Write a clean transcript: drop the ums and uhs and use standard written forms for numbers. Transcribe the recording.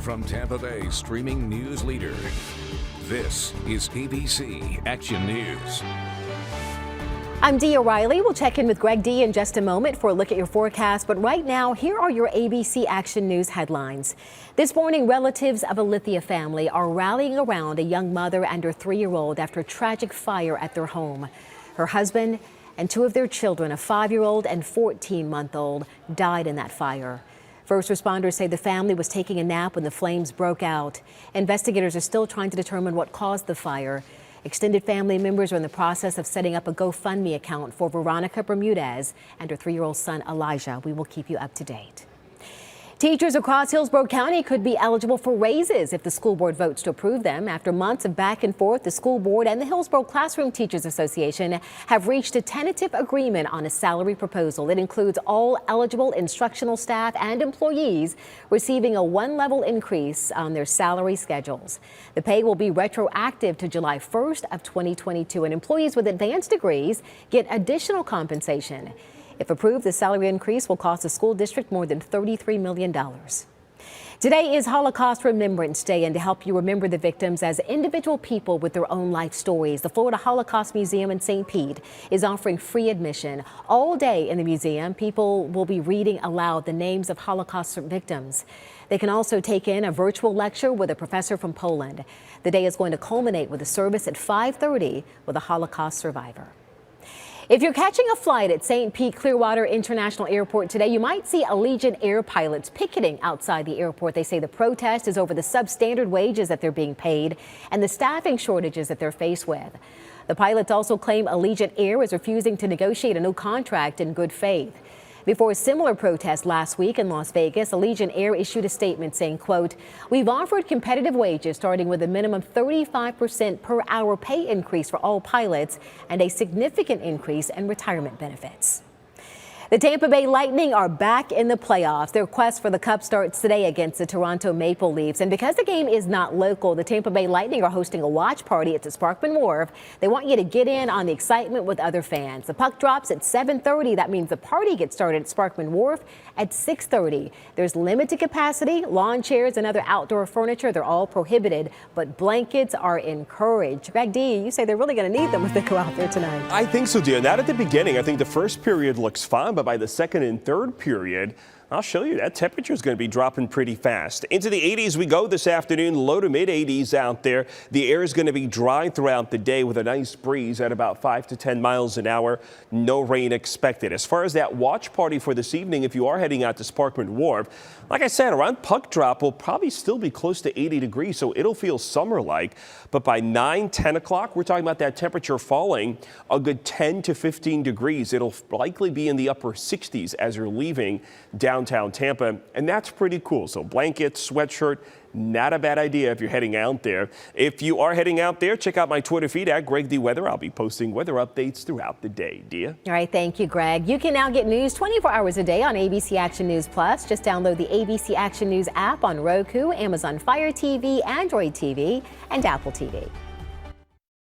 From Tampa Bay streaming news leader, this is ABC Action News. I'm Dee O'Reilly. We'll check in with Greg D in just a moment for a look at your forecast. But right now, here are your ABC Action News headlines. This morning, relatives of a Lithia family are rallying around a young mother and her 3-year-old after a tragic fire at their home. Her husband and 2 of their children, a 5-year-old and 14-month-old, died in that fire. First responders say the family was taking a nap when the flames broke out. Investigators are still trying to determine what caused the fire. Extended family members are in the process of setting up a GoFundMe account for Veronica Bermudez and her 3-year-old son, Elijah. We will keep you up to date. Teachers across Hillsborough County could be eligible for raises if the school board votes to approve them. After months of back and forth, the school board and the Hillsborough Classroom Teachers Association have reached a tentative agreement on a salary proposal. It includes all eligible instructional staff and employees receiving a 1-level increase on their salary schedules. The pay will be retroactive to July 1st of 2022, and employees with advanced degrees get additional compensation. If approved, the salary increase will cost the school district more than $33 million. Today is Holocaust Remembrance Day, and to help you remember the victims as individual people with their own life stories, the Florida Holocaust Museum in St. Pete is offering free admission. All day in the museum, people will be reading aloud the names of Holocaust victims. They can also take in a virtual lecture with a professor from Poland. The day is going to culminate with a service at 5:30 with a Holocaust survivor. If you're catching a flight at St. Pete Clearwater International Airport today, you might see Allegiant air pilots picketing outside the airport. They say the protest is over the substandard wages that they're being paid and the staffing shortages that they're faced with. The pilots also claim Allegiant Air is refusing to negotiate a new contract in good faith. Before a similar protest last week in Las Vegas, Allegiant Air issued a statement saying, quote, "We've offered competitive wages starting with a minimum 35% per hour pay increase for all pilots and a significant increase in retirement benefits." The Tampa Bay Lightning are back in the playoffs. Their quest for the Cup starts today against the Toronto Maple Leafs. And because the game is not local, the Tampa Bay Lightning are hosting a watch party at the Sparkman Wharf. They want you to get in on the excitement with other fans. The puck drops at 7:30. That means the party gets started at Sparkman Wharf at 6:30. There's limited capacity. Lawn chairs and other outdoor furniture, they're all prohibited, but blankets are encouraged. Greg D, you say they're really going to need them if they go out there tonight. I think so, dear. Not at the beginning. I think the first period looks fine, but by the second and third period, I'll show you that temperature is going to be dropping pretty fast. Into the 80s we go this afternoon, low to mid 80s out there. The air is going to be dry throughout the day with a nice breeze at about 5 to 10 miles an hour. No rain expected. As far as that watch party for this evening, if you are heading out to Sparkman Wharf, like I said, around puck drop will probably still be close to 80 degrees, so it'll feel summer-like. But by 9, 10 o'clock, we're talking about that temperature falling a good 10 to 15 degrees. It'll likely be in the upper 60s as you're leaving downtown Tampa, and that's pretty cool. So blankets, sweatshirt, not a bad idea if you're heading out there. If you are heading out there, check out my Twitter feed at Greg D Weather. I'll be posting weather updates throughout the day. Dia? All right, thank you, Greg. You can now get news 24 hours a day on ABC Action News Plus. Just download the ABC Action News app on Roku, Amazon Fire TV, Android TV, and Apple TV.